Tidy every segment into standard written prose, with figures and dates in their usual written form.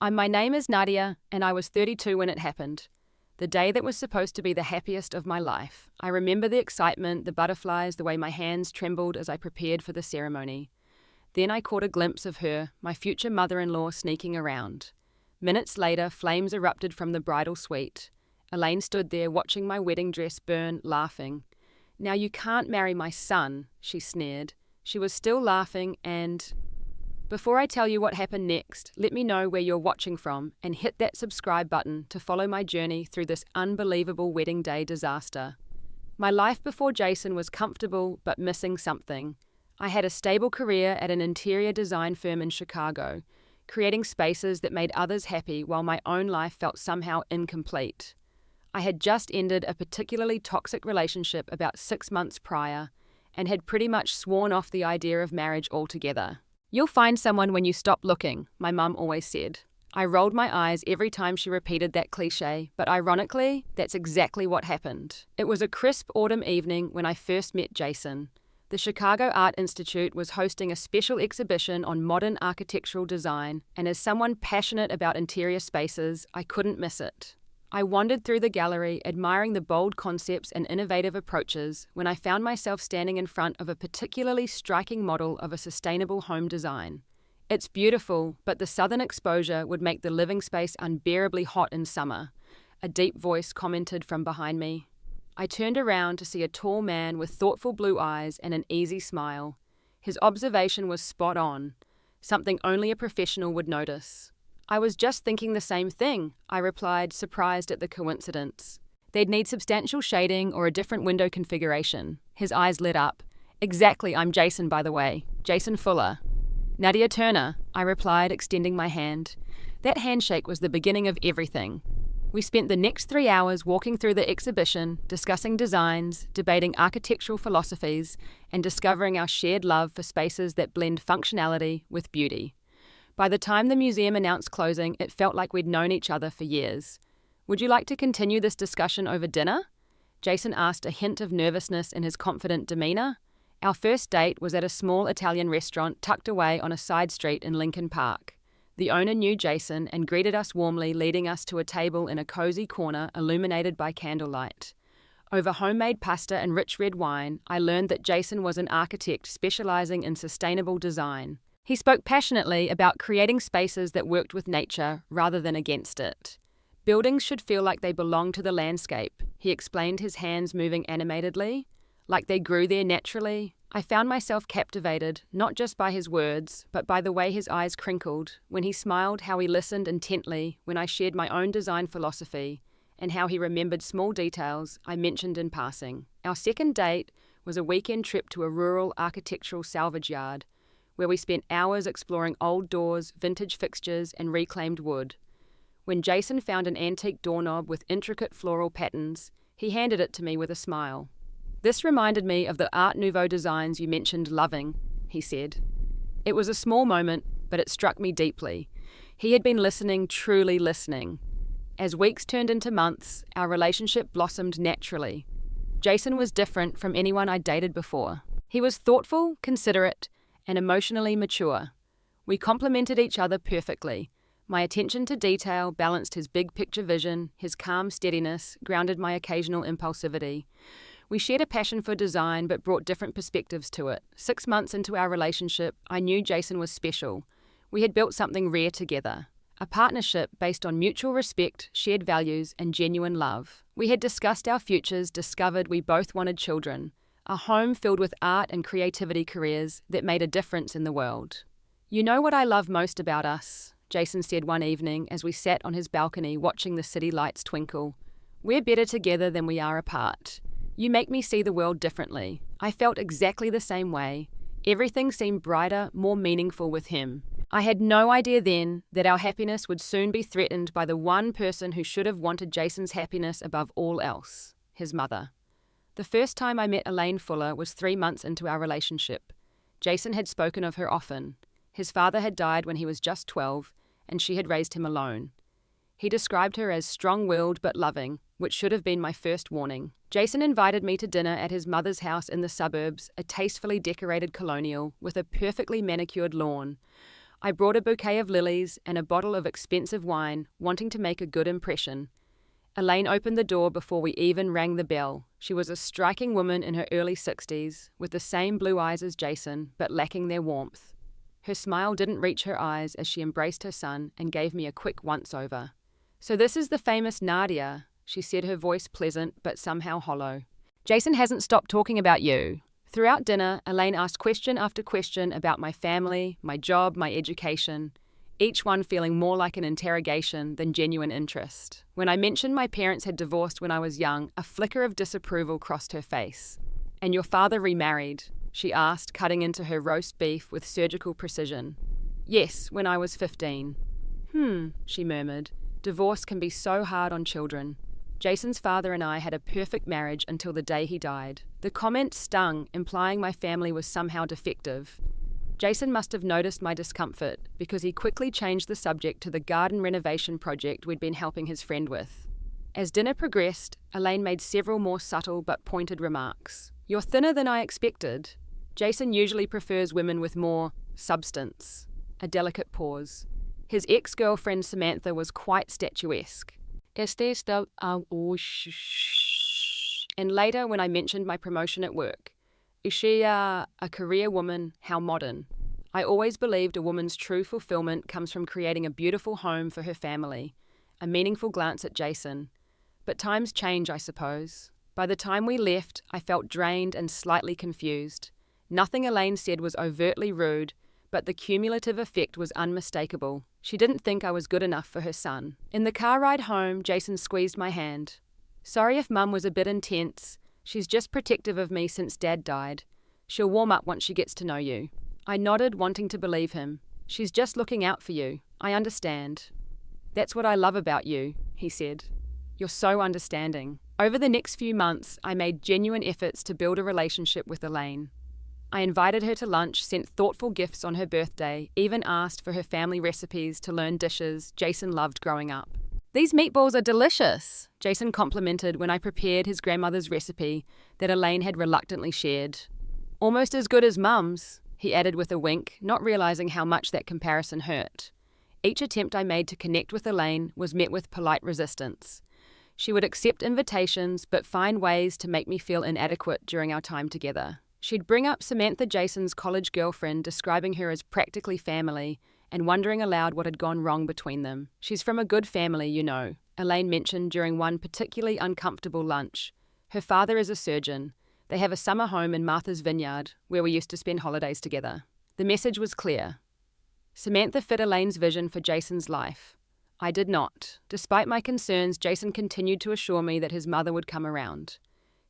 My name is Nadia, and I was 32 when it happened. The day that was supposed to be the happiest of my life. I remember the excitement, the butterflies, the way my hands trembled as I prepared for the ceremony. Then I caught a glimpse of her, my future mother-in-law, sneaking around. Minutes later, flames erupted from the bridal suite. Elaine stood there watching my wedding dress burn, laughing. "Now you can't marry my son," she sneered. She was still laughing and... Before I tell you what happened next, let me know where you're watching from and hit that subscribe button to follow my journey through this unbelievable wedding day disaster. My life before Jason was comfortable but missing something. I had a stable career at an interior design firm in Chicago, creating spaces that made others happy while my own life felt somehow incomplete. I had just ended a particularly toxic relationship about 6 months prior and had pretty much sworn off the idea of marriage altogether. "You'll find someone when you stop looking," my mum always said. I rolled my eyes every time she repeated that cliche, but ironically, that's exactly what happened. It was a crisp autumn evening when I first met Jason. The Chicago Art Institute was hosting a special exhibition on modern architectural design, and as someone passionate about interior spaces, I couldn't miss it. I wandered through the gallery, admiring the bold concepts and innovative approaches, when I found myself standing in front of a particularly striking model of a sustainable home design. "It's beautiful, but the southern exposure would make the living space unbearably hot in summer," a deep voice commented from behind me. I turned around to see a tall man with thoughtful blue eyes and an easy smile. His observation was spot on, something only a professional would notice. "I was just thinking the same thing," I replied, surprised at the coincidence. "They'd need substantial shading or a different window configuration." His eyes lit up. "Exactly, I'm Jason, by the way. Jason Fuller." "Nadia Turner," I replied, extending my hand. That handshake was the beginning of everything. We spent the next 3 hours walking through the exhibition, discussing designs, debating architectural philosophies, and discovering our shared love for spaces that blend functionality with beauty. By the time the museum announced closing, it felt like we'd known each other for years. "Would you like to continue this discussion over dinner?" Jason asked, a hint of nervousness in his confident demeanor. Our first date was at a small Italian restaurant tucked away on a side street in Lincoln Park. The owner knew Jason and greeted us warmly, leading us to a table in a cozy corner illuminated by candlelight. Over homemade pasta and rich red wine, I learned that Jason was an architect specializing in sustainable design. He spoke passionately about creating spaces that worked with nature rather than against it. "Buildings should feel like they belong to the landscape," he explained, his hands moving animatedly, like they grew there naturally. I found myself captivated, not just by his words, but by the way his eyes crinkled, when he smiled, how he listened intently when I shared my own design philosophy, and how he remembered small details I mentioned in passing. Our second date was a weekend trip to a rural architectural salvage yard, where we spent hours exploring old doors, vintage fixtures, and reclaimed wood. When Jason found an antique doorknob with intricate floral patterns, he handed it to me with a smile. "This reminded me of the Art Nouveau designs you mentioned loving," he said. It was a small moment, but it struck me deeply. He had been listening, truly listening. As weeks turned into months, our relationship blossomed naturally. Jason was different from anyone I'd dated before. He was thoughtful, considerate, and emotionally mature. We complemented each other perfectly. My attention to detail balanced his big picture vision, his calm steadiness grounded my occasional impulsivity. We shared a passion for design but brought different perspectives to it. 6 months into our relationship, I knew Jason was special. We had built something rare together. A partnership based on mutual respect, shared values, and genuine love. We had discussed our futures, discovered we both wanted children. A home filled with art and creativity careers that made a difference in the world. "You know what I love most about us," Jason said one evening as we sat on his balcony watching the city lights twinkle. "We're better together than we are apart. You make me see the world differently." I felt exactly the same way. Everything seemed brighter, more meaningful with him. I had no idea then that our happiness would soon be threatened by the one person who should have wanted Jason's happiness above all else, his mother. The first time I met Elaine Fuller was 3 months into our relationship. Jason had spoken of her often. His father had died when he was just 12, and she had raised him alone. He described her as strong-willed but loving, which should have been my first warning. Jason invited me to dinner at his mother's house in the suburbs, a tastefully decorated colonial with a perfectly manicured lawn. I brought a bouquet of lilies and a bottle of expensive wine, wanting to make a good impression. Elaine opened the door before we even rang the bell. She was a striking woman in her early 60s, with the same blue eyes as Jason, but lacking their warmth. Her smile didn't reach her eyes as she embraced her son and gave me a quick once-over. "So this is the famous Nadia," she said, her voice pleasant but somehow hollow. "Jason hasn't stopped talking about you." Throughout dinner, Elaine asked question after question about my family, my job, my education, each one feeling more like an interrogation than genuine interest. When I mentioned my parents had divorced when I was young, a flicker of disapproval crossed her face. "And your father remarried?" she asked, cutting into her roast beef with surgical precision. "Yes, when I was 15. She murmured. "Divorce can be so hard on children. Jason's father and I had a perfect marriage until the day he died." The comment stung, implying my family was somehow defective. Jason must have noticed my discomfort, because he quickly changed the subject to the garden renovation project we'd been helping his friend with. As dinner progressed, Elaine made several more subtle but pointed remarks. "You're thinner than I expected." Jason usually prefers women with more substance. A delicate pause. His ex-girlfriend Samantha was quite statuesque. And later, when I mentioned my promotion at work, "Is she a career woman? How modern." I always believed a woman's true fulfillment comes from creating a beautiful home for her family. A meaningful glance at Jason. But times change, I suppose. By the time we left, I felt drained and slightly confused. Nothing Elaine said was overtly rude, but the cumulative effect was unmistakable. She didn't think I was good enough for her son. In the car ride home, Jason squeezed my hand. "Sorry if Mum was a bit intense. She's just protective of me since Dad died. She'll warm up once she gets to know you." I nodded, wanting to believe him. "She's just looking out for you. I understand." "That's what I love about you," he said. "You're so understanding." Over the next few months, I made genuine efforts to build a relationship with Elaine. I invited her to lunch, sent thoughtful gifts on her birthday, even asked for her family recipes to learn dishes Jason loved growing up. "These meatballs are delicious," Jason complimented when I prepared his grandmother's recipe that Elaine had reluctantly shared. "Almost as good as Mum's," he added with a wink, not realizing how much that comparison hurt. Each attempt I made to connect with Elaine was met with polite resistance. She would accept invitations, but find ways to make me feel inadequate during our time together. She'd bring up Samantha, Jason's college girlfriend, describing her as practically family, and wondering aloud what had gone wrong between them. "She's from a good family, you know," Elaine mentioned during one particularly uncomfortable lunch. "Her father is a surgeon. They have a summer home in Martha's Vineyard, where we used to spend holidays together." The message was clear. Samantha fit Elaine's vision for Jason's life. I did not. Despite my concerns, Jason continued to assure me that his mother would come around.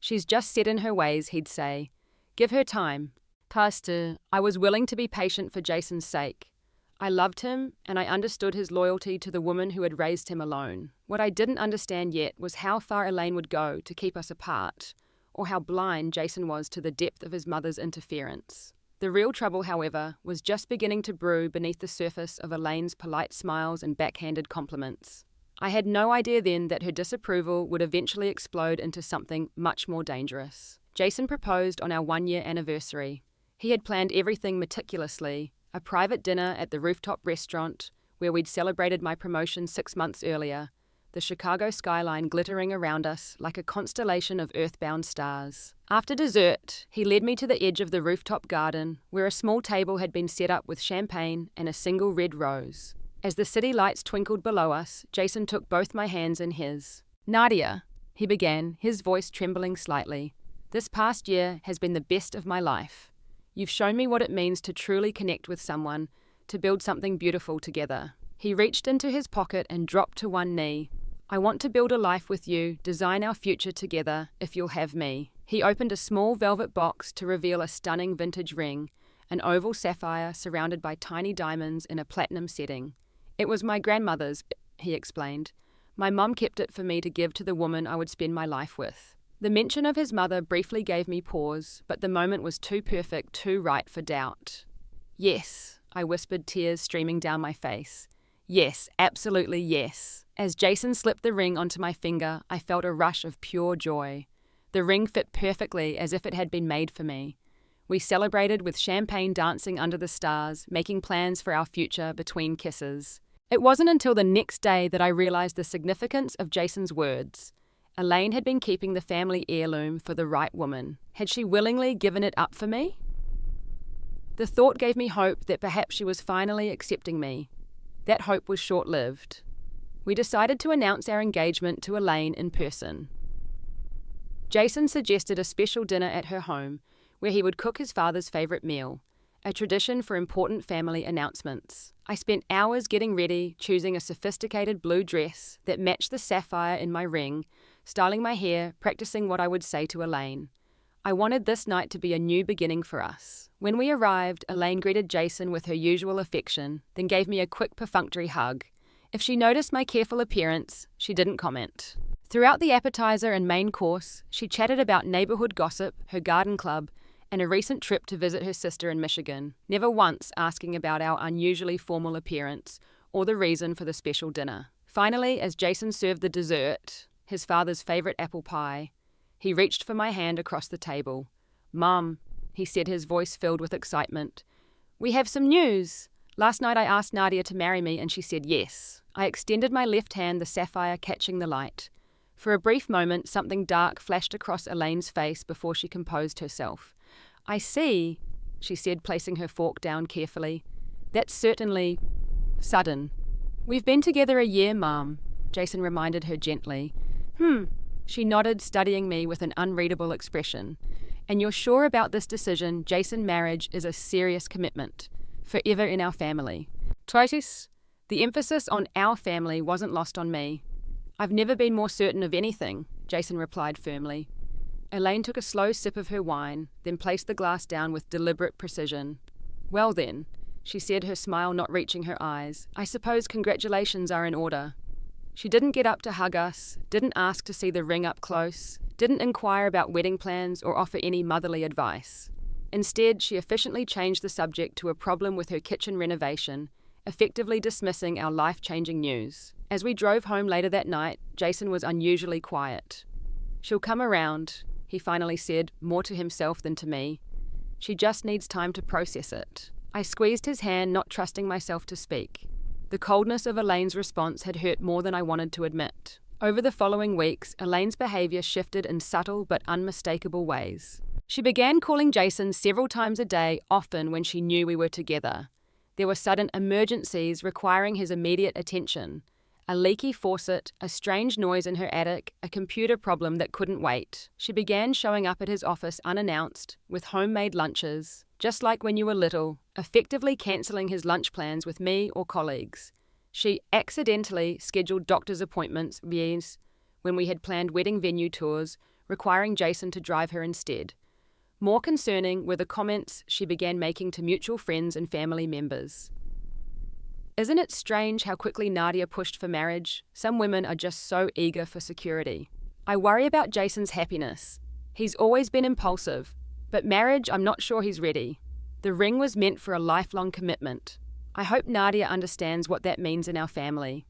"She's just set in her ways," he'd say. "Give her time." I was willing to be patient for Jason's sake. I loved him, and I understood his loyalty to the woman who had raised him alone. What I didn't understand yet was how far Elaine would go to keep us apart, or how blind Jason was to the depth of his mother's interference. The real trouble, however, was just beginning to brew beneath the surface of Elaine's polite smiles and backhanded compliments. I had no idea then that her disapproval would eventually explode into something much more dangerous. Jason proposed on our 1-year anniversary. He had planned everything meticulously: a private dinner at the rooftop restaurant where we'd celebrated my promotion 6 months earlier, the Chicago skyline glittering around us like a constellation of earthbound stars. After dessert, he led me to the edge of the rooftop garden where a small table had been set up with champagne and a single red rose. As the city lights twinkled below us, Jason took both my hands in his. "Nadia," he began, his voice trembling slightly, "this past year has been the best of my life. You've shown me what it means to truly connect with someone, to build something beautiful together." He reached into his pocket and dropped to one knee. "I want to build a life with you, design our future together, if you'll have me." He opened a small velvet box to reveal a stunning vintage ring, an oval sapphire surrounded by tiny diamonds in a platinum setting. "It was my grandmother's," he explained. "My mum kept it for me to give to the woman I would spend my life with." The mention of his mother briefly gave me pause, but the moment was too perfect, too right for doubt. "Yes," I whispered, tears streaming down my face. "Yes, absolutely yes." As Jason slipped the ring onto my finger, I felt a rush of pure joy. The ring fit perfectly, as if it had been made for me. We celebrated with champagne dancing under the stars, making plans for our future between kisses. It wasn't until the next day that I realized the significance of Jason's words. Elaine had been keeping the family heirloom for the right woman. Had she willingly given it up for me? The thought gave me hope that perhaps she was finally accepting me. That hope was short-lived. We decided to announce our engagement to Elaine in person. Jason suggested a special dinner at her home, where he would cook his father's favorite meal, a tradition for important family announcements. I spent hours getting ready, choosing a sophisticated blue dress that matched the sapphire in my ring, styling my hair, practicing what I would say to Elaine. I wanted this night to be a new beginning for us. When we arrived, Elaine greeted Jason with her usual affection, then gave me a quick perfunctory hug. If she noticed my careful appearance, she didn't comment. Throughout the appetizer and main course, she chatted about neighborhood gossip, her garden club, and a recent trip to visit her sister in Michigan, never once asking about our unusually formal appearance or the reason for the special dinner. Finally, as Jason served the dessert, his father's favorite apple pie, he reached for my hand across the table. "Mom," he said, his voice filled with excitement. "We have some news. Last night I asked Nadia to marry me and she said yes." I extended my left hand, the sapphire catching the light. For a brief moment, something dark flashed across Elaine's face before she composed herself. "I see," she said, placing her fork down carefully. "That's certainly sudden." "We've been together a year, Mom," Jason reminded her gently. She nodded, studying me with an unreadable expression. "And you're sure about this decision? Jason, marriage is a serious commitment. Forever in our family." Twice, the emphasis on our family wasn't lost on me. "I've never been more certain of anything," Jason replied firmly. Elaine took a slow sip of her wine, then placed the glass down with deliberate precision. "Well then," she said, her smile not reaching her eyes, "I suppose congratulations are in order." She didn't get up to hug us, didn't ask to see the ring up close, didn't inquire about wedding plans or offer any motherly advice. Instead, she efficiently changed the subject to a problem with her kitchen renovation, effectively dismissing our life-changing news. As we drove home later that night, Jason was unusually quiet. "She'll come around," he finally said, more to himself than to me. "She just needs time to process it." I squeezed his hand, not trusting myself to speak. The coldness of Elaine's response had hurt more than I wanted to admit. Over the following weeks, Elaine's behavior shifted in subtle but unmistakable ways. She began calling Jason several times a day, often when she knew we were together. There were sudden emergencies requiring his immediate attention. A leaky faucet, a strange noise in her attic, a computer problem that couldn't wait. She began showing up at his office unannounced, with homemade lunches, just like when you were little, effectively cancelling his lunch plans with me or colleagues. She accidentally scheduled doctor's appointments when we had planned wedding venue tours, requiring Jason to drive her instead. More concerning were the comments she began making to mutual friends and family members. "Isn't it strange how quickly Nadia pushed for marriage? Some women are just so eager for security. I worry about Jason's happiness. He's always been impulsive, but marriage, I'm not sure he's ready. The ring was meant for a lifelong commitment. I hope Nadia understands what that means in our family."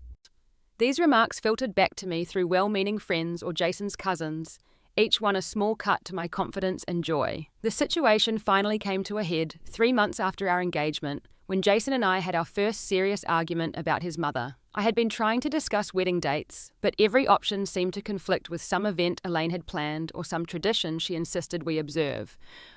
These remarks filtered back to me through well-meaning friends or Jason's cousins, each one a small cut to my confidence and joy. The situation finally came to a head 3 months after our engagement, when Jason and I had our first serious argument about his mother. I had been trying to discuss wedding dates, but every option seemed to conflict with some event Elaine had planned or some tradition she insisted we observe.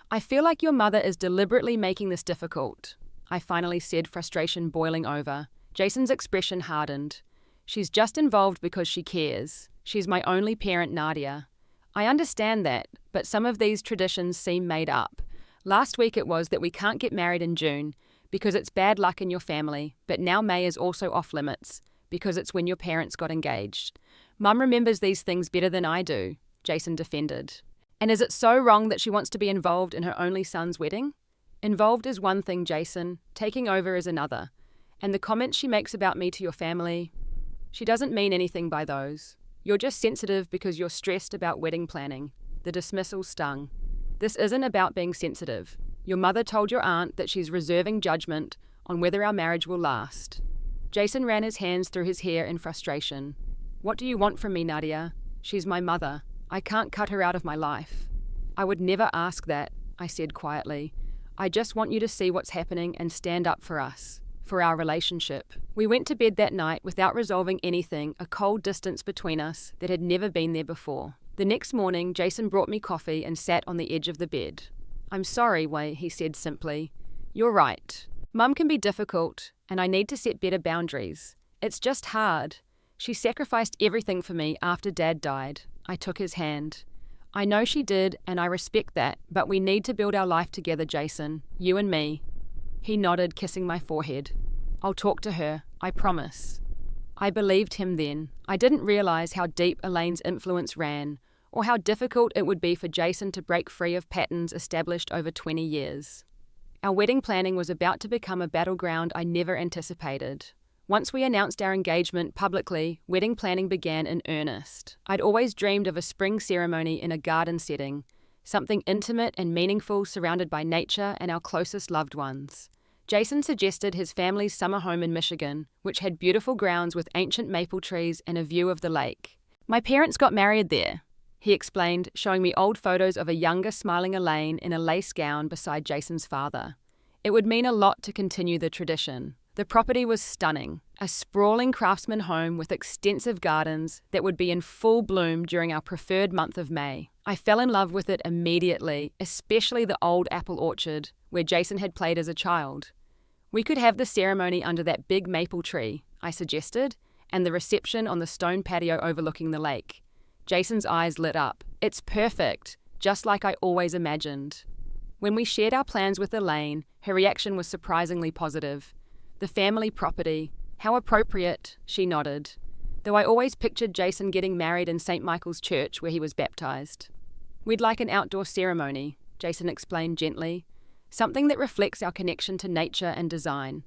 "I feel like your mother is deliberately making this difficult," I finally said, frustration boiling over. Jason's expression hardened. "She's just involved because she cares. She's my only parent, Nadia. I understand that, but some of these traditions seem made up. Last week it was that we can't get married in June because it's bad luck in your family, but now May is also off limits because it's when your parents got engaged. Mum remembers these things better than I do," Jason defended. "And is it so wrong that she wants to be involved in her only son's wedding?" "Involved is one thing, Jason. Taking over is another. And the comments she makes about me to your family, she doesn't mean anything by those. You're just sensitive because you're stressed about wedding planning." The dismissal stung. "This isn't about being sensitive. Your mother told your aunt that she's reserving judgment on whether our marriage will last." Jason ran his hands through his hair in frustration. "What do you want from me, Nadia? She's my mother. I can't cut her out of my life." "I would never ask that," I said quietly. I just want you to see what's happening and stand up for us, for our relationship. We went to bed that night without resolving anything, a cold distance between us that had never been there before. The next morning, Jason brought me coffee and sat on the edge of the bed. I'm sorry, Wei, he said simply. You're right. Mum can be difficult, and I need to set better boundaries. It's just hard. She sacrificed everything for me after Dad died. I took his hand. I know she did, and I respect that, but we need to build our life together, Jason. You and me. He nodded, kissing my forehead. I'll talk to her, I promise. I believed him then. I didn't realize how deep Elaine's influence ran, or how difficult it would be for Jason to break free of patterns established over 20 years. Our wedding planning was about to become a battleground I never anticipated. Once we announced our engagement publicly, wedding planning began in earnest. I'd always dreamed of a spring ceremony in a garden setting, something intimate and meaningful surrounded by nature and our closest loved ones. Jason suggested his family's summer home in Michigan, which had beautiful grounds with ancient maple trees and a view of the lake. My parents got married there, he explained, showing me old photos of a younger, smiling Elaine in a lace gown beside Jason's father. It would mean a lot to continue the tradition. The property was stunning, a sprawling craftsman home with extensive gardens that would be in full bloom during our preferred month of May. I fell in love with it immediately, especially the old apple orchard where Jason had played as a child. We could have the ceremony under that big maple tree, I suggested, and the reception on the stone patio overlooking the lake. Jason's eyes lit up. It's perfect, just like I always imagined. When we shared our plans with Elaine, her reaction was surprisingly positive. The family property, how appropriate, she nodded, though I always pictured Jason getting married in St. Michael's Church where he was baptized. We'd like an outdoor ceremony, Jason explained gently, something that reflects our connection to nature and design.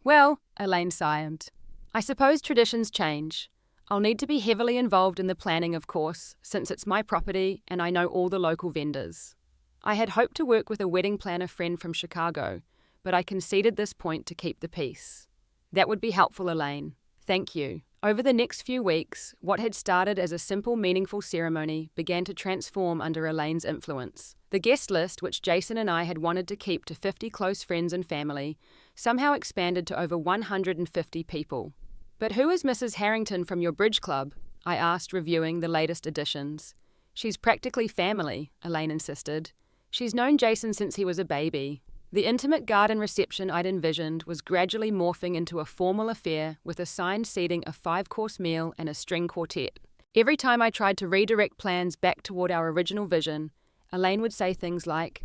Well, Elaine sighed. I suppose traditions change. I'll need to be heavily involved in the planning, of course, since it's my property and I know all the local vendors. I had hoped to work with a wedding planner friend from Chicago, but I conceded this point to keep the peace. That would be helpful, Elaine. Thank you. Over the next few weeks, what had started as a simple, meaningful ceremony began to transform under Elaine's influence. The guest list, which Jason and I had wanted to keep to 50 close friends and family, somehow expanded to over 150 people. But who is Mrs. Harrington from your bridge club? I asked, reviewing the latest additions. She's practically family, Elaine insisted. She's known Jason since he was a baby. The intimate garden reception I'd envisioned was gradually morphing into a formal affair with assigned seating, a 5-course meal, and a string quartet. Every time I tried to redirect plans back toward our original vision, Elaine would say things like,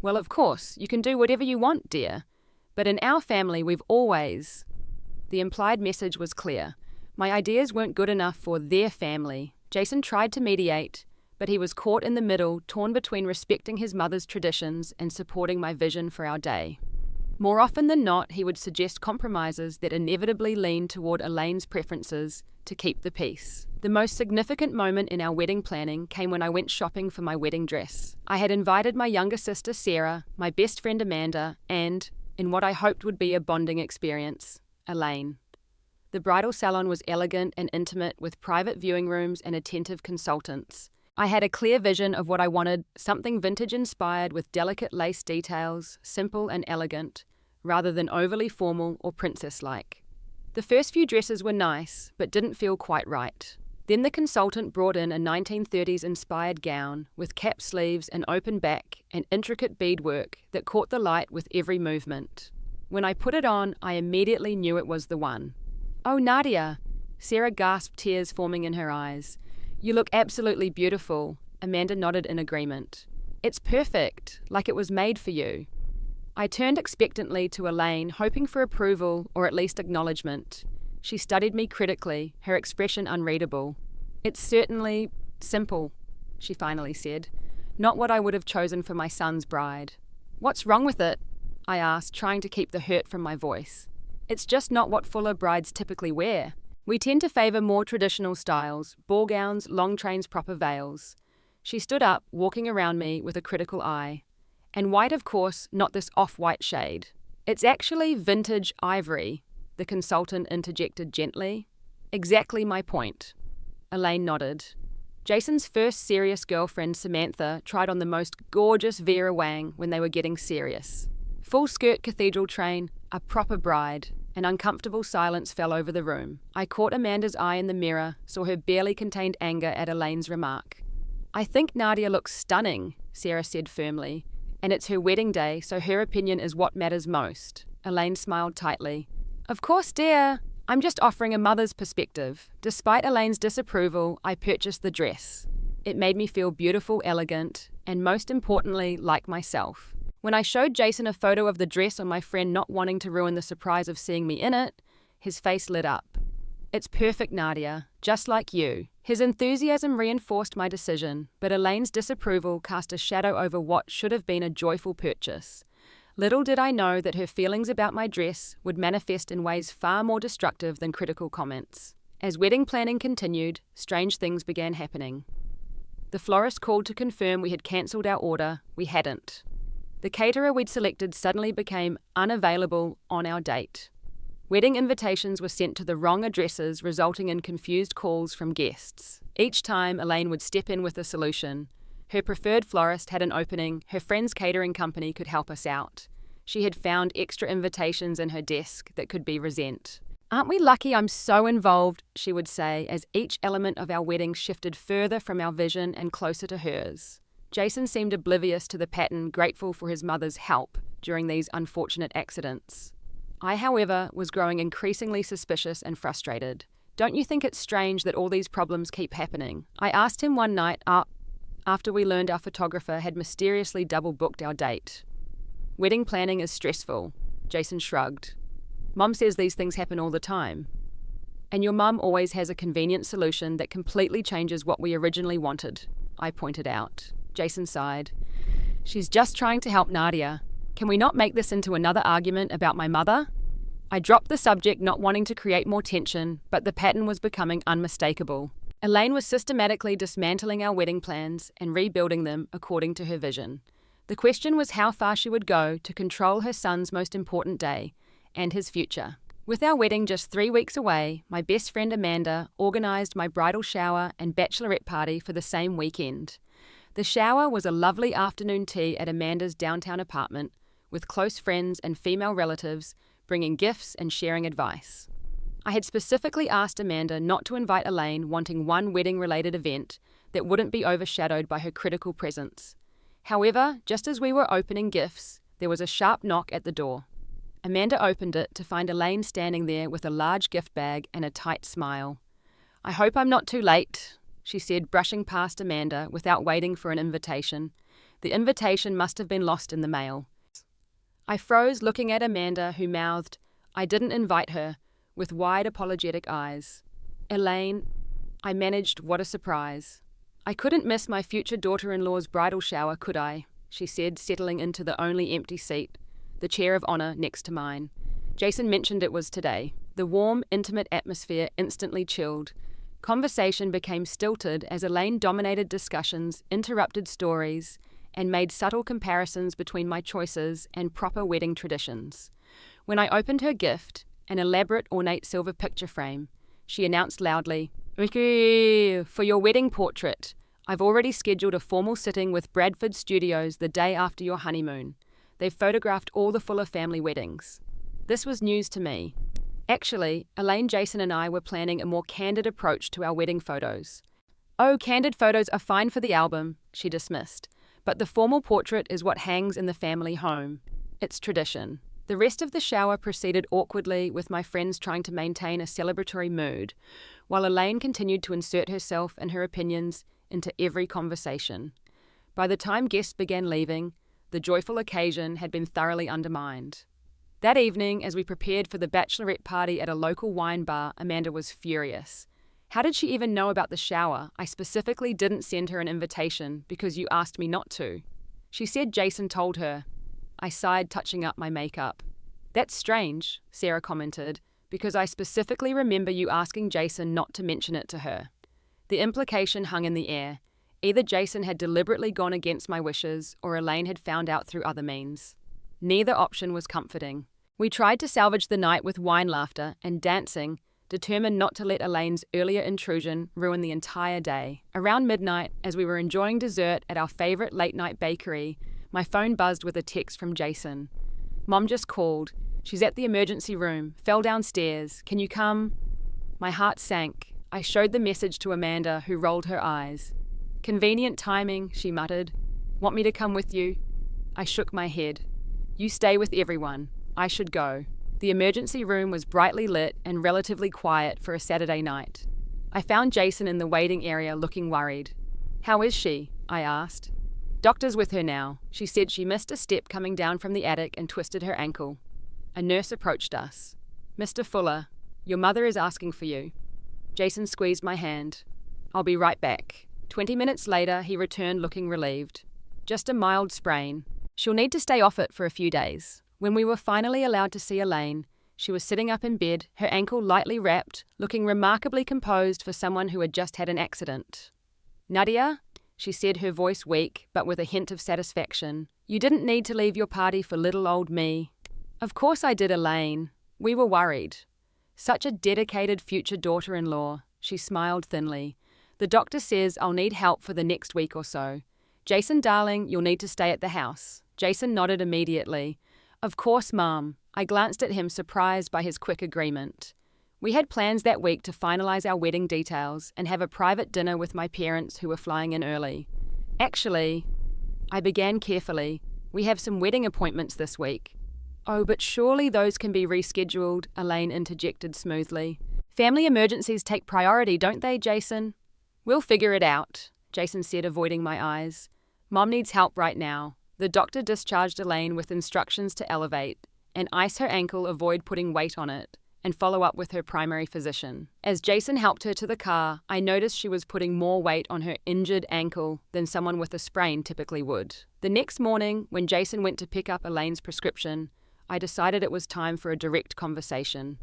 "Well, of course, you can do whatever you want, dear. But in our family, we've always..." The implied message was clear. My ideas weren't good enough for their family. Jason tried to mediate, but he was caught in the middle, torn between respecting his mother's traditions and supporting my vision for our day. More often than not, he would suggest compromises that inevitably leaned toward Elaine's preferences to keep the peace. The most significant moment in our wedding planning came when I went shopping for my wedding dress. I had invited my younger sister Sarah, my best friend Amanda, and, in what I hoped would be a bonding experience, Elaine. The bridal salon was elegant and intimate with private viewing rooms and attentive consultants. I had a clear vision of what I wanted, something vintage-inspired with delicate lace details, simple and elegant, rather than overly formal or princess-like. The first few dresses were nice, but didn't feel quite right. Then the consultant brought in a 1930s-inspired gown with cap sleeves and open back and intricate beadwork that caught the light with every movement. When I put it on, I immediately knew it was the one. "Oh, Nadia!" Sarah gasped, tears forming in her eyes. "You look absolutely beautiful." Amanda nodded in agreement. "It's perfect, like it was made for you." I turned expectantly to Elaine, hoping for approval or at least acknowledgement. She studied me critically, her expression unreadable. "It's certainly simple," she finally said. "Not what I would have chosen for my son's bride." "What's wrong with it?" I asked, trying to keep the hurt from my voice. "It's just not what fuller brides typically wear. We tend to favour more traditional styles, ball gowns, long trains, proper veils." She stood up, walking around me with a critical eye. "And white, of course, not this off-white shade. It's actually vintage ivory," the consultant interjected gently. "Exactly my point." Elaine nodded. Jason's first serious girlfriend, Samantha, tried on the most gorgeous Vera Wang when they were getting serious. Full skirt cathedral train, a proper bride. An uncomfortable silence fell over the room. I caught Amanda's eye in the mirror, saw her barely contained anger at Elaine's remark. "I think Nadia looks stunning," Sarah said firmly. "And it's her wedding day, so her opinion is what matters most." Elaine smiled tightly. "Of course, dear. I'm just offering a mother's perspective." Despite Elaine's disapproval, I purchased the dress. It made me feel beautiful, elegant, and most importantly, like myself. When I showed Jason a photo of the dress on my friend not wanting to ruin the surprise of seeing me in it, his face lit up. "It's perfect, Nadia, just like you." His enthusiasm reinforced my decision, but Elaine's disapproval cast a shadow over what should have been a joyful purchase. Little did I know that her feelings about my dress would manifest in ways far more destructive than critical comments. As wedding planning continued, strange things began happening. The florist called to confirm we had cancelled our order. We hadn't. The caterer we'd selected suddenly became unavailable on our date. Wedding invitations were sent to the wrong addresses, resulting in confused calls from guests. Each time, Elaine would step in with a solution. Her preferred florist had an opening, her friend's catering company could help us out. She had found extra invitations in her desk that could be resent. "Aren't we lucky I'm so involved," she would say, as each element of our wedding shifted further from our vision and closer to hers. Jason seemed oblivious to the pattern, grateful for his mother's help during these unfortunate accidents. I, however, was growing increasingly suspicious and frustrated. "Don't you think it's strange that all these problems keep happening?" I asked him one night after we learned our photographer had mysteriously double-booked our date. "Wedding planning is stressful," Jason shrugged. "Mom says these things happen all the time." "And your mum always has a convenient solution that completely changes what we originally wanted," I pointed out. Jason sighed. "She's just trying to help Nadia. Can we not make this into another argument about my mother?" I dropped the subject, not wanting to create more tension, but the pattern was becoming unmistakable. Elaine was systematically dismantling our wedding plans and rebuilding them according to her vision. The question was how far she would go to control her son's most important day and his future. With our wedding just 3 weeks away, my best friend Amanda organised my bridal shower and bachelorette party for the same weekend. The shower was a lovely afternoon tea at Amanda's downtown apartment, with close friends and female relatives bringing gifts and sharing advice. I had specifically asked Amanda not to invite Elaine, wanting one wedding-related event that wouldn't be overshadowed by her critical presence. However, just as we were opening gifts, there was a sharp knock at the door. Amanda opened it to find Elaine standing there with a large gift bag and a tight smile. "I hope I'm not too late," she said, brushing past Amanda without waiting for an invitation. The invitation must have been lost in the mail. I froze, looking at Amanda, who mouthed, "I didn't invite her," with wide apologetic eyes. "Elaine," I managed, "what a surprise." "I couldn't miss my future daughter-in-law's bridal shower, could I?" she said, settling into the only empty seat, the chair of honour next to mine. Jason mentioned it was today. The warm, intimate atmosphere instantly chilled. Conversation became stilted as Elaine dominated discussions, interrupted stories, and made subtle comparisons between my choices and proper wedding traditions. When I opened her gift, an elaborate ornate silver picture frame, she announced loudly, "Okay, for your wedding portrait, I've already scheduled a formal sitting with Bradford Studios the day after your honeymoon. They've photographed all the Fuller family weddings." This was news to me. Actually, Elaine, Jason and I were planning a more candid approach to our wedding photos. "Oh, candid photos are fine for the album," she dismissed. "But the formal portrait is what hangs in the family home. It's tradition." The rest of the shower proceeded awkwardly, with my friends trying to maintain a celebratory mood, while Elaine continued to insert herself and her opinions into every conversation. By the time guests began leaving, the joyful occasion had been thoroughly undermined. That evening, as we prepared for the bachelorette party at a local wine bar, Amanda was furious. "How did she even know about the shower? I specifically didn't send her an invitation because you asked me not to." She said Jason told her. I sighed, touching up my makeup. "That's strange," Sarah commented, "because I specifically remember you asking Jason not to mention it to her." The implication hung in the air. Either Jason had deliberately gone against my wishes, or Elaine had found out through other means. Neither option was comforting. We tried to salvage the night with wine, laughter, and dancing, determined not to let Elaine's earlier intrusion ruin the entire day. Around midnight, as we were enjoying dessert at our favorite late-night bakery, my phone buzzed with a text from Jason. "Mom just called. She's at the emergency room. Fell downstairs. Can you come?" My heart sank. I showed the message to Amanda, who rolled her eyes. "Convenient timing," she muttered. "Want me to come with you?" I shook my head. "You stay with everyone. I should go." The emergency room was brightly lit and relatively quiet for a Saturday night. I found Jason in the waiting area looking worried. "How is she?" I asked. "Doctor's with her now. She said she missed a step coming down from the attic and twisted her ankle." A nurse approached us. "Mr. Fuller, your mother is asking for you." Jason squeezed my hand. "I'll be right back." 20 minutes later, he returned looking relieved. "Just a mild sprain. She'll need to stay off it for a few days." When we were finally allowed to see Elaine, she was sitting up in bed, her ankle lightly wrapped, looking remarkably composed for someone who had just had an accident. "Nadia," she said, her voice weak, but with a hint of satisfaction, "you didn't need to leave your party for little old me." "Of course I did, Elaine. We were worried." "Such a dedicated future daughter-in-law," she smiled thinly. "The doctor says I'll need help for the next week or so. Jason, darling, you'll need to stay at the house." Jason nodded immediately. "Of course, Mom." I glanced at him, surprised by his quick agreement. We had plans that week to finalize our wedding details and have a private dinner with my parents who were flying in early. "Actually," I began carefully, "we have some wedding appointments this week." "Oh, but surely those can be rescheduled," Elaine interjected smoothly. "Family emergencies take priority, don't they, Jason?" "We'll figure it out," Jason said, avoiding my eyes. "Mom needs help right now." The doctor discharged Elaine with instructions to elevate and ice her ankle, avoid putting weight on it, and follow up with her primary physician. As Jason helped her to the car, I noticed she was putting more weight on her injured ankle than someone with a sprain typically would. The next morning, when Jason went to pick up Elaine's prescription, I decided it was time for a direct conversation.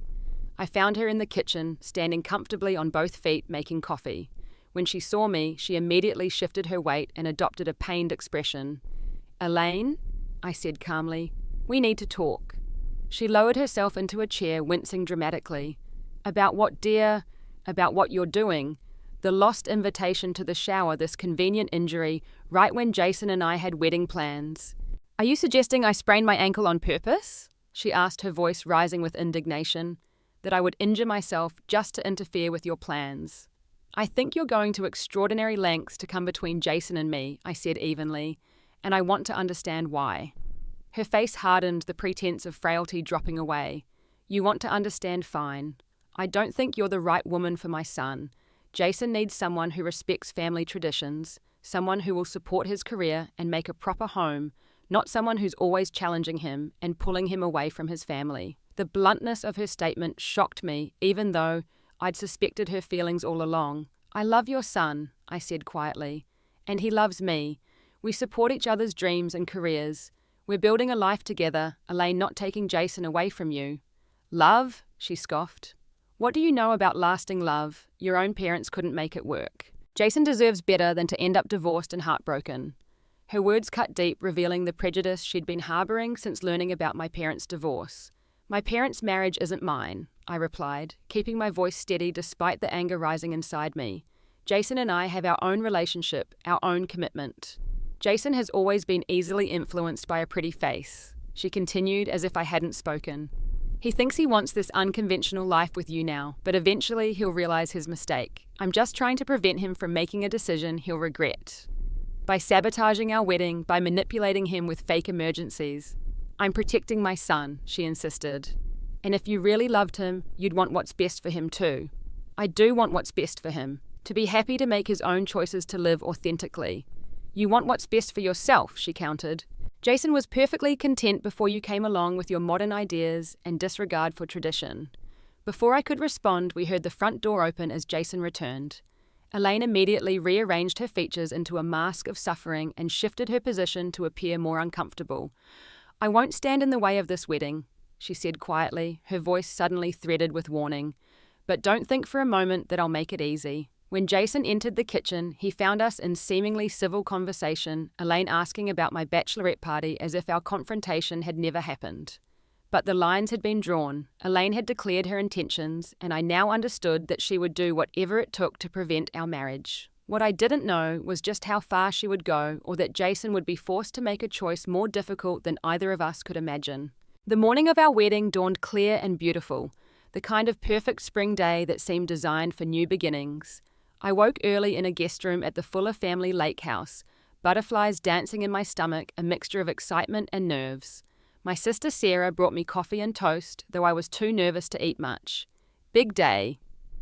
I found her in the kitchen, standing comfortably on both feet, making coffee. When she saw me, she immediately shifted her weight and adopted a pained expression. "Elaine," I said calmly, "we need to talk." She lowered herself into a chair, wincing dramatically. "About what, dear?" "About what you're doing. The lost invitation to the shower, this convenient injury, right when Jason and I had wedding plans." "Are you suggesting I sprained my ankle on purpose?" she asked, her voice rising with indignation. "That I would injure myself just to interfere with your plans?" "I think you're going to extraordinary lengths to come between Jason and me," I said evenly, "and I want to understand why." Her face hardened, the pretense of frailty dropping away. "You want to understand, fine. I don't think you're the right woman for my son. Jason needs someone who respects family traditions, someone who will support his career and make a proper home, not someone who's always challenging him and pulling him away from his family." The bluntness of her statement shocked me, even though I'd suspected her feelings all along. "I love your son," I said quietly, "and he loves me. We support each other's dreams and careers. We're building a life together, Elaine, not taking Jason away from you." "Love?" she scoffed. "What do you know about lasting love? Your own parents couldn't make it work. Jason deserves better than to end up divorced and heartbroken." Her words cut deep, revealing the prejudice she'd been harboring since learning about my parents' divorce. "My parents' marriage isn't mine," I replied, keeping my voice steady despite the anger rising inside me. "Jason and I have our own relationship, our own commitment." "Jason has always been easily influenced by a pretty face," she continued as if I hadn't spoken. "He thinks he wants this unconventional life with you now, but eventually he'll realize his mistake. I'm just trying to prevent him from making a decision he'll regret. By sabotaging our wedding, by manipulating him with fake emergencies. I'm protecting my son," she insisted. "And if you really loved him, you'd want what's best for him too." "I do want what's best for him. To be happy to make his own choices, to live authentically." "You want what's best for yourself," she countered. "Jason was perfectly content before you came along with your modern ideas and disregard for tradition." Before I could respond, we heard the front door open as Jason returned. Elaine immediately rearranged her features into a mask of suffering and shifted her position to appear more uncomfortable. "I won't stand in the way of this wedding," she said quietly, her voice suddenly threaded with warning. "But don't think for a moment that I'll make it easy." When Jason entered the kitchen, he found us in seemingly civil conversation, Elaine asking about my bachelorette party as if our confrontation had never happened. But the lines had been drawn. Elaine had declared her intentions, and I now understood that she would do whatever it took to prevent our marriage. What I didn't know was just how far she would go, or that Jason would be forced to make a choice more difficult than either of us could imagine. The morning of our wedding dawned clear and beautiful, the kind of perfect spring day that seemed designed for new beginnings. I woke early in a guest room at the Fuller family lake house, butterflies dancing in my stomach, a mixture of excitement and nerves. My sister Sarah brought me coffee and toast, though I was too nervous to eat much. Big day.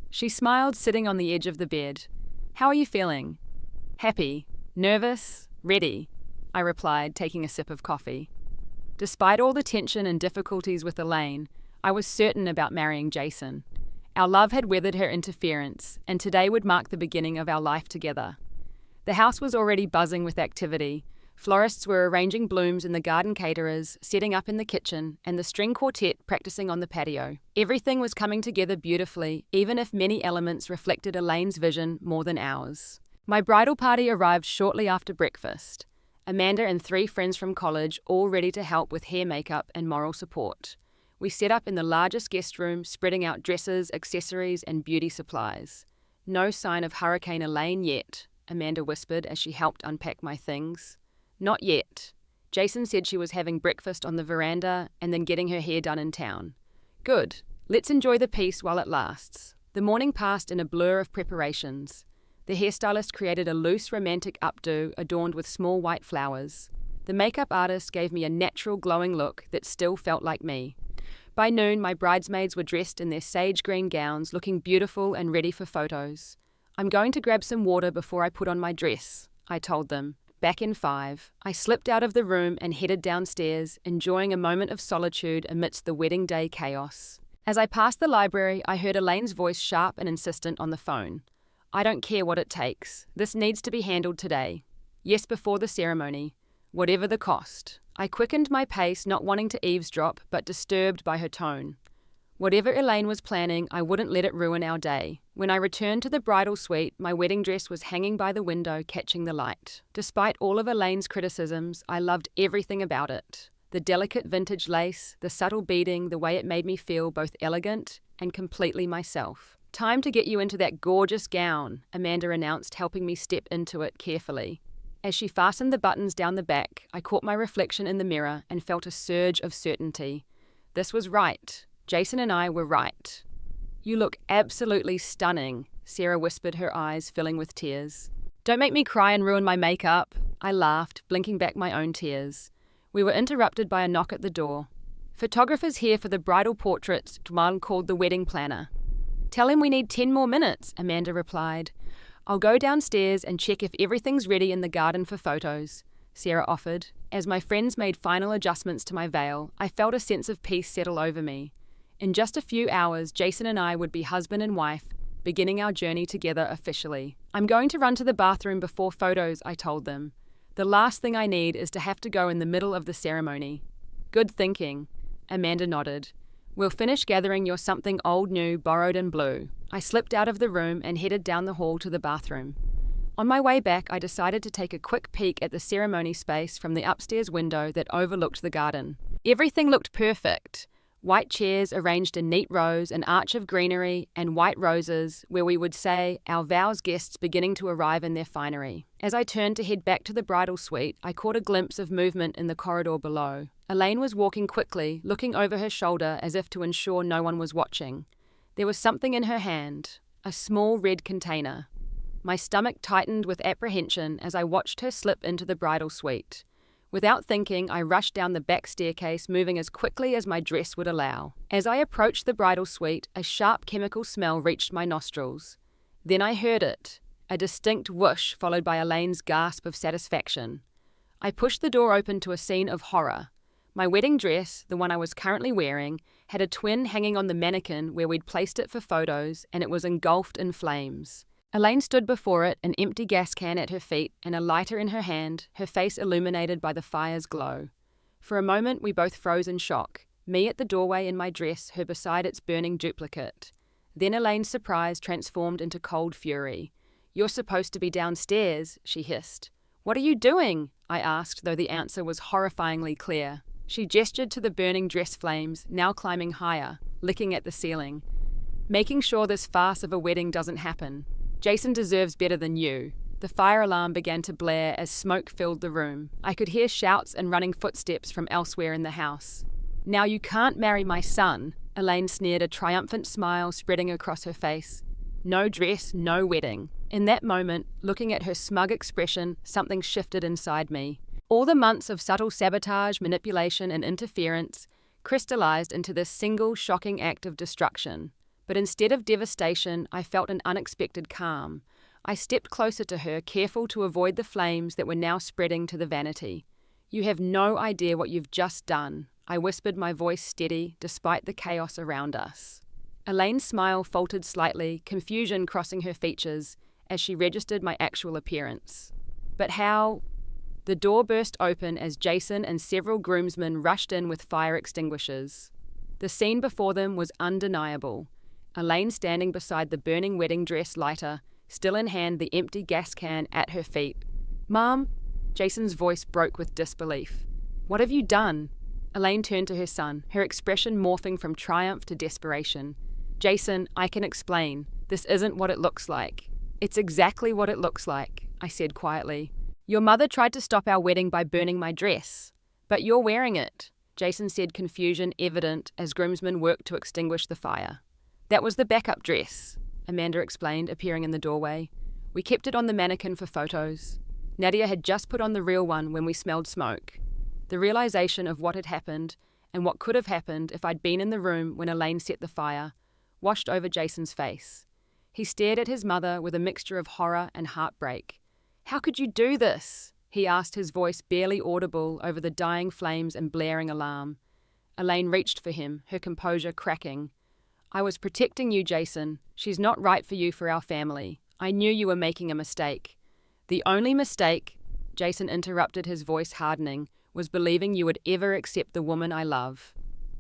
She smiled, sitting on the edge of the bed. How are you feeling? Happy? Nervous? Ready? I replied, taking a sip of coffee. Despite all the tension and difficulties with Elaine, I was certain about marrying Jason. Our love had weathered her interference, and today would mark the beginning of our life together. The house was already buzzing with activity. Florists were arranging blooms in the garden, caterers setting up in the kitchen, and the string quartet practicing on the patio. Everything was coming together beautifully, even if many elements reflected Elaine's vision more than ours. My bridal party arrived shortly after breakfast. Amanda and 3 friends from college, all ready to help with hair, makeup, and moral support. We set up in the largest guest room, spreading out dresses, accessories, and beauty supplies. No sign of Hurricane Elaine yet, Amanda whispered as she helped unpack my things. Not yet. Jason said she was having breakfast on the veranda and then getting her hair done in town. Good. Let's enjoy the peace while it lasts. The morning passed in a blur of preparations. The hairstylist created a loose, romantic updo adorned with small white flowers. The makeup artist gave me a natural, glowing look that still felt like me. By noon, my bridesmaids were dressed in their sage green gowns, looking beautiful and ready for photos. I'm going to grab some water before I put on my dress, I told them. Back in 5, I slipped out of the room and headed downstairs, enjoying a moment of solitude amidst the wedding day chaos. As I passed the library, I heard Elaine's voice, sharp and insistent, on the phone. I don't care what it takes. This needs to be handled today. Yes, before the ceremony. Whatever the cost. I quickened my pace, not wanting to eavesdrop, but disturbed by her tone. Whatever Elaine was planning, I wouldn't let it ruin our day. When I returned to the bridal suite, my wedding dress was hanging by the window, catching the light. Despite all of Elaine's criticisms, I loved everything about it. The delicate vintage lace, the subtle beading, the way it made me feel both elegant and completely myself. Time to get you into that gorgeous gown, Amanda announced, helping me step into it carefully. As she fastened the buttons down the back, I caught my reflection in the mirror and felt a surge of certainty. This was right. Jason and I were right. You look absolutely stunning, Sarah whispered, her eyes filling with tears. Don't make me cry and ruin my makeup, I laughed, blinking back my own tears. We were interrupted by a knock at the door. Photographer's here for the bridal portraits, Dwan called the wedding planner. Tell him we need 10 more minutes, Amanda replied. I'll go downstairs and check if everything's ready in the garden for photos, Sarah offered. As my friends made final adjustments to my veil, I felt a sense of peace settle over me. In just a few hours, Jason and I would be husband and wife, beginning our journey together officially. I'm going to run to the bathroom before photos, I told them. The last thing I need is to have to go in the middle of the ceremony. Good thinking, Amanda nodded. We'll finish gathering your something old, new, borrowed and blue. I slipped out of the room and headed down the hall to the bathroom. On my way back, I decided to take a quick peek at the ceremony space from the upstairs window that overlooked the garden. Everything looked perfect. White chairs arranged in neat rows, an arch of greenery, and white roses, where we would say, our vows guests beginning to arrive in their finery. As I turned to head back to the bridal suite, I caught a glimpse of movement in the corridor below. Elaine was walking quickly, looking over her shoulder as if to ensure no one was watching. There was something in her hand, a small red container. My stomach tightened with apprehension as I watched her slip into the bridal suite. Without thinking, I rushed down the back staircase, moving as quickly as my dress would allow. As I approached the bridal suite, a sharp chemical smell reached my nostrils. Then I heard it, a distinct whoosh followed by Elaine's gasp of satisfaction. I pushed the door open to a scene of horror. My wedding dress, the one I was currently wearing, had a twin hanging on the mannequin where we'd placed it for photos, and it was engulfed in flames. Elaine stood before it, an empty gas can at her feet and a lighter in her hand, her face illuminated by the fire's glow. For a moment we both froze in shock, me at the doorway in my dress, her beside its burning duplicate. Then Elaine's surprise transformed into cold fury. "You're supposed to be downstairs," she hissed. "What are you doing?" I asked, though the answer was horrifyingly clear. She gestured to the burning dress flames, now climbing higher, licking at the ceiling. Making sure this farce of a wedding doesn't happen. Jason deserves better than you. The fire alarm began to blare as smoke filled the room. I could hear shouts and running footsteps from elsewhere in the house. Now you can't marry my son, Elaine sneered, a triumphant smile spreading across her face. No dress, no wedding. In that moment, looking at her smug expression, something shifted inside me. All the months of subtle sabotage, manipulation, and interference crystallized into this single shocking act of destruction. But instead of devastation, I felt an unexpected calm. I stepped closer to her, careful to avoid the flames that were now spreading to the vanity. You have no idea what you've just done, I whispered, my voice steady, despite the chaos around us. Elaine's smile faltered slightly, confusion crossing her features as she registered my actual appearance. But how? The door burst open as Jason and several groomsmen rushed in with fire extinguishers. The scene before them was undeniable. Elaine standing beside the burning wedding dress lighter, still in hand, the empty gas can at her feet. "Mom?" Jason's voice broke with disbelief. "What have you done?" Elaine turned to her son, her expression morphing from triumph to desperation. "Jason, I can explain. This isn't what it looks like." "It's exactly what it looks like," I said quietly. "Your mother tried to stop our wedding by burning my dress. But you're wearing it," Jason said, confusion evident as groomsmen worked to extinguish the fire. "That was the backup dress," Amanda explained, appearing in the doorway. "We kept it on the mannequin for photos. Nadia had just put on the real one when we smelled smoke." The realization of what had happened, and what could have happened if I'd been in the room when Elaine set the fire, washed over Jason's face. He stared at his mother with a mixture of horror and heartbreak. "How could you do this?" he asked, his voice barely audible over the dying flames and blaring alarm. Elaine reached for him, her composure cracking. "I was protecting you, Jason. She's not right for you, for our family. I knew you were making a mistake." "The only mistake," Jason interrupted, his voice hardening, "was believing you would ever accept the woman I love."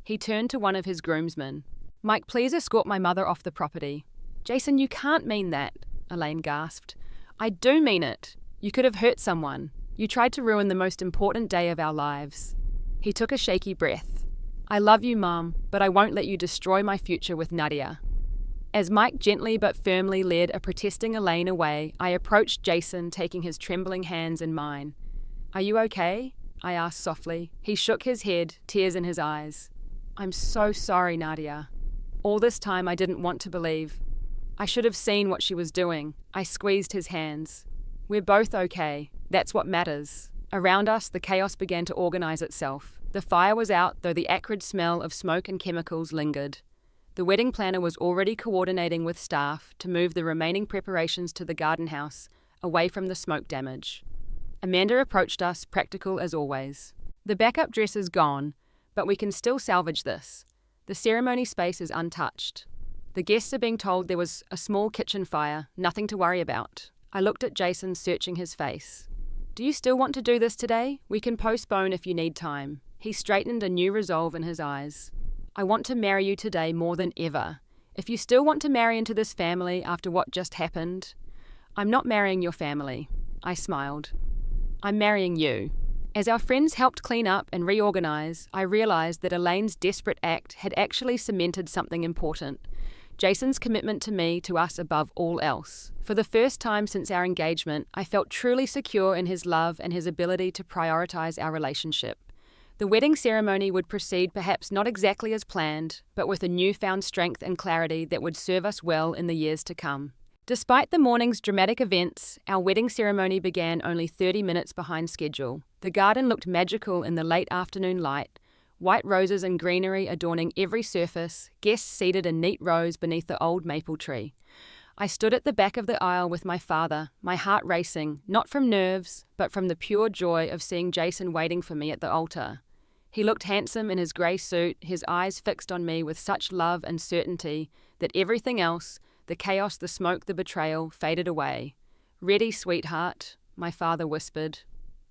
He turned to one of his groomsmen. "Mike, please escort my mother off the property." "Jason, you can't mean that," Elaine gasped. "I do mean it. You could have hurt someone. You tried to ruin the most important day of our lives." He took a shaky breath. "I love you, Mom, but I won't let you destroy my future with Nadia." As Mike gently but firmly led a protesting Elaine away, I approached Jason, taking his trembling hands in mine. "Are you okay?" I asked softly. He shook his head, tears in his eyes. "I'm so sorry, Nadia. All this time I didn't want to believe. I should have seen what she was doing." I squeezed his hands. "We're both okay. That's what matters." Around us, the chaos began to organize itself. The fire was out, though the acrid smell of smoke and chemicals lingered. The wedding planner was already coordinating with staff to move the remaining preparations to the garden house, away from the smoke damage. Amanda approached us, practical as always. "The backup dress is gone, but we can still salvage this. The ceremony space is untouched. The guests are being told there was a small kitchen fire, nothing to worry about." I looked at Jason, searching his face. "Do you still want to do this today? We can postpone if you need time." He straightened, a new resolve in his eyes. "I want to marry you today more than ever. If you still want to marry into this family after what just happened..." "I'm not marrying your family," I smiled. "I'm marrying you." As our friends helped clean up and reorganize, I realized that Elaine's desperate act had actually cemented something important. Jason's commitment to me, to us above all else. For the first time since our engagement, I felt truly secure in his love and his ability to prioritize our relationship. The wedding ceremony would proceed perhaps not exactly as planned, but with a newfound strength and clarity that would serve us well in the years to come. Despite the morning's dramatic events, our wedding ceremony began only 30 minutes behind schedule. The garden looked magical in the late afternoon light, white roses and greenery adorning every surface, guests seated in neat rows beneath the old maple tree. I stood at the back of the aisle with my father, my heart racing, not from nerves, but from the pure joy of seeing Jason waiting for me at the altar. He looked handsome in his grey suit, his eyes fixed on me with such love and certainty that everything else, the chaos, the smoke, the betrayal, faded away. "Ready, sweetheart," my father whispered.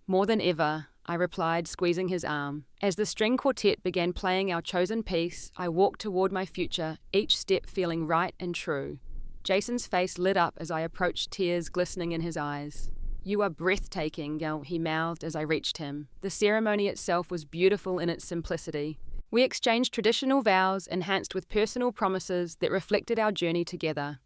"More than ever," I replied, squeezing his arm. As the string quartet began playing our chosen piece, I walked toward my future, each step feeling right and true. Jason's face lit up as I approached, tears glistening in his eyes. "You are breathtaking," he mouthed as I reached him. The ceremony itself was beautiful in its simplicity. We exchanged traditional vows enhanced with personal promises that reflected our journey together.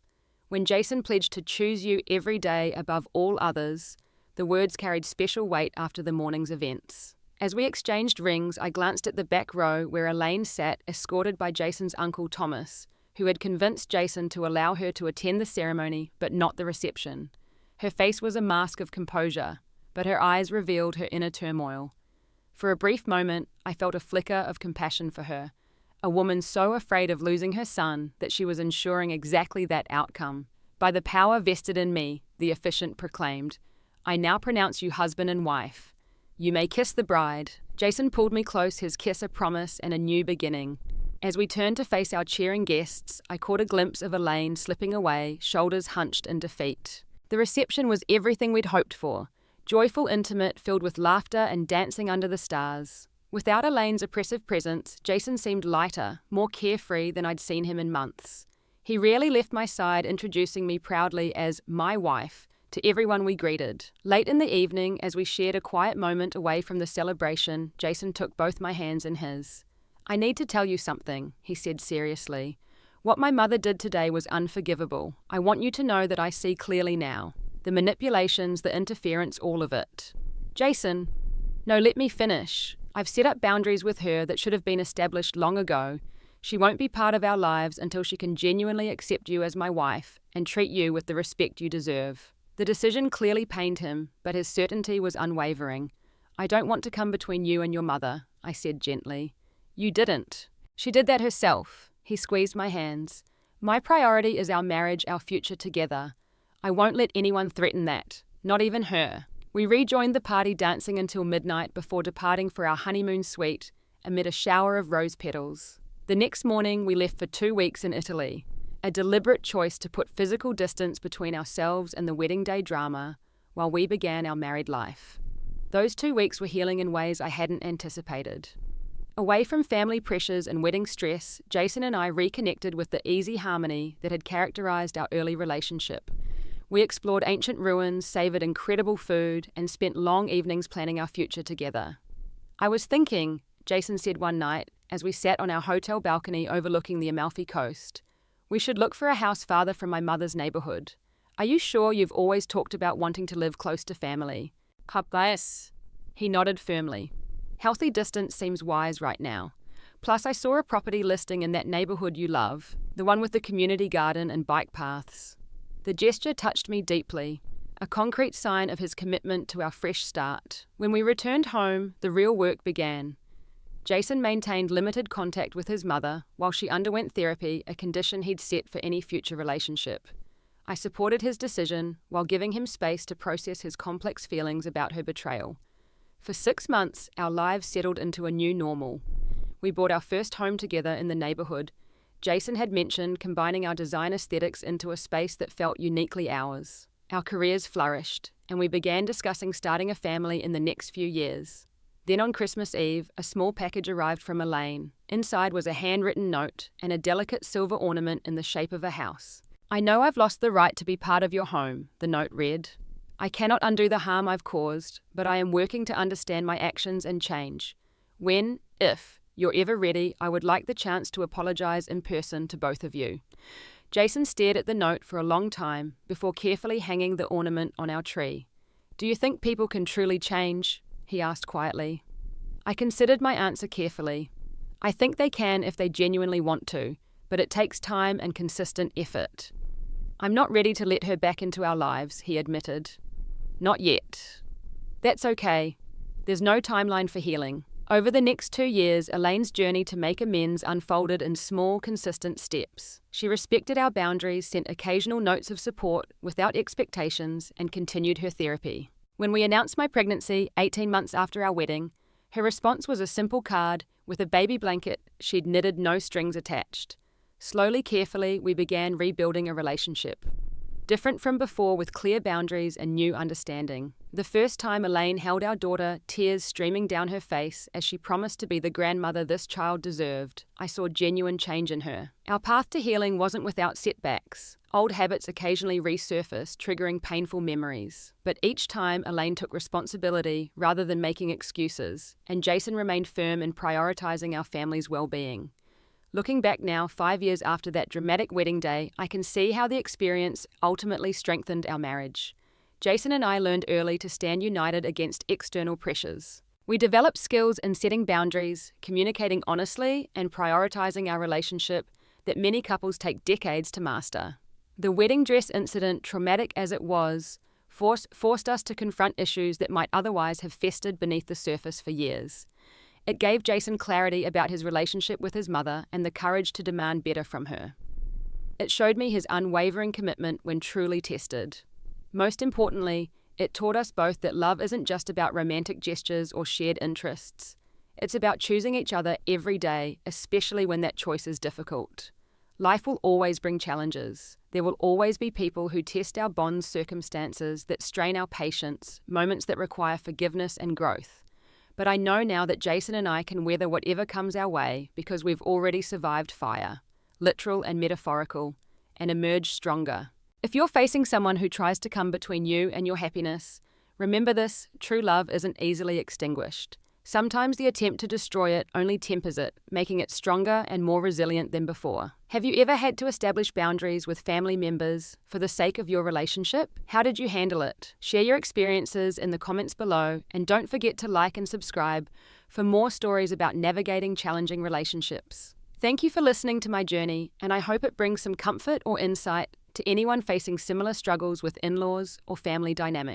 When Jason pledged to choose you every day above all others, the words carried special weight after the morning's events. As we exchanged rings, I glanced at the back row where Elaine sat, escorted by Jason's uncle Thomas, who had convinced Jason to allow her to attend the ceremony but not the reception. Her face was a mask of composure, but her eyes revealed her inner turmoil. For a brief moment, I felt a flicker of compassion for her, a woman so afraid of losing her son that she was ensuring exactly that outcome. "By the power vested in me," the officiant proclaimed, "I now pronounce you husband and wife. You may kiss the bride." Jason pulled me close, his kiss a promise and a new beginning. As we turned to face our cheering guests, I caught a glimpse of Elaine slipping away, shoulders hunched in defeat. The reception was everything we'd hoped for. Joyful, intimate, filled with laughter and dancing under the stars. Without Elaine's oppressive presence, Jason seemed lighter, more carefree than I'd seen him in months. He rarely left my side, introducing me proudly as "my wife" to everyone we greeted. Late in the evening, as we shared a quiet moment away from the celebration, Jason took both my hands in his. "I need to tell you something," he said seriously. "What my mother did today was unforgivable. I want you to know that I see clearly now. The manipulations, the interference, all of it." "Jason." "No, let me finish. I've set up boundaries with her that should have been established long ago. She won't be part of our lives until she can genuinely accept you as my wife and treat you with the respect you deserve." The decision clearly pained him, but his certainty was unwavering. "I don't want to come between you and your mother," I said gently. "You didn't. She did that herself." He squeezed my hands. "My priority is our marriage, our future together. I won't let anyone threaten that, not even her." We rejoined the party, dancing until midnight before departing for our honeymoon suite amid a shower of rose petals. The next morning, we left for 2 weeks in Italy, a deliberate choice to put physical distance between ourselves and the wedding day drama while we began our married life. Those 2 weeks were healing in ways I hadn't anticipated. Away from family pressures and wedding stress, Jason and I reconnected with the easy harmony that had characterized our early relationship. We explored ancient ruins, savored incredible food, and spent long evenings planning our future together. "I was thinking," Jason said one night, as we sat on our hotel balcony overlooking the Amalfi Coast, "we should look for a house farther from my mother's neighborhood. Are you sure you've always talked about wanting to live close to family?" "Yes." He nodded firmly. "Healthy distance seems wise right now. Plus, I saw a property listing in that neighborhood you love, the one with the community garden and bike paths." The gesture touched me deeply, a concrete sign of his commitment to our fresh start. When we returned home, the real work began. Jason maintained limited contact with his mother while she underwent therapy, a condition he'd set for any future relationship. I supported his decision while giving him space to process his complex feelings about her betrayal. For 6 months, our lives settled into a new normal. We bought our first home together in the neighborhood. Jason had mentioned combining our design aesthetics into a space that felt uniquely ours. Our careers flourished, and we began discussing starting a family in the next few years. Then on Christmas Eve, a small package arrived from Elaine. Inside was a handwritten note and a delicate silver ornament in the shape of a house. "I know I've lost the right to be part of your home," the note read. "I cannot undo the harm I've caused, but I am working to understand my actions and change. When, if, you're ever ready, I would like the chance to apologize in person to both of you." Jason stared at the note for a long time before carefully hanging the ornament on our tree. "Do you think people can truly change?" he asked quietly. I considered my answer carefully. "I think they can if they genuinely want to, but it takes time and consistent effort." "I'm not ready to let her back into our lives," he admitted. "Not yet." "That's okay. There's no timeline for healing." Over the next 2 years, Elaine's journey to make amends unfolded in small, consistent steps. She respected our boundaries, sent occasional notes of support without expectations, and continued her therapy. When we announced my pregnancy 18 months after our wedding, her response was a simple card with a baby blanket she'd knitted, no strings attached. Slowly, carefully, we began rebuilding a relationship. Different from before, with clear boundaries and new understanding. The first time Elaine held our daughter, tears streaming down her face as she promised to be the grandmother this child deserved, I saw genuine change in her. Our path to healing wasn't without setbacks. Old habits occasionally resurfaced, triggering painful memories. But each time, Elaine took responsibility rather than making excuses, and Jason remained firm in prioritizing our family's well-being. Looking back now, 5 years after that dramatic wedding day, I can see how the experience ultimately strengthened our marriage. Jason and I learned early to stand united against external pressures. We developed skills in setting boundaries, communicating honestly, and prioritizing our relationship that many couples take decades to master. The wedding dress incident, traumatic as it was, forced us to confront issues that might otherwise have festered beneath the surface for years. It gave Jason clarity about his relationship with his mother and the courage to demand better from her. It showed me his unwavering commitment when truly tested. Most importantly, it taught us both that love isn't just about romantic gestures or shared interests. It's about choosing each other every day, especially when that choice is difficult. Life will always bring challenges. There will always be people who test our bonds, circumstances that strain our patience, moments that require forgiveness and growth. But I know now that Jason and I can weather whatever comes our way because we've already survived fire, literal and metaphorical, and emerged stronger. If you're facing someone who tries to come between you and your happiness, remember this: true love isn't easily extinguished. Sometimes the attempt to destroy it only tempers it, making it stronger and more resilient than before. Have you ever had to establish boundaries with family members for the sake of your relationship? How did you handle it? Share your experiences in the comments below, and don't forget to like and subscribe for more stories about navigating challenging relationships. Thank you for listening to my journey, and I hope it brings some comfort or insight to anyone facing similar struggles with in-laws or family dynamics.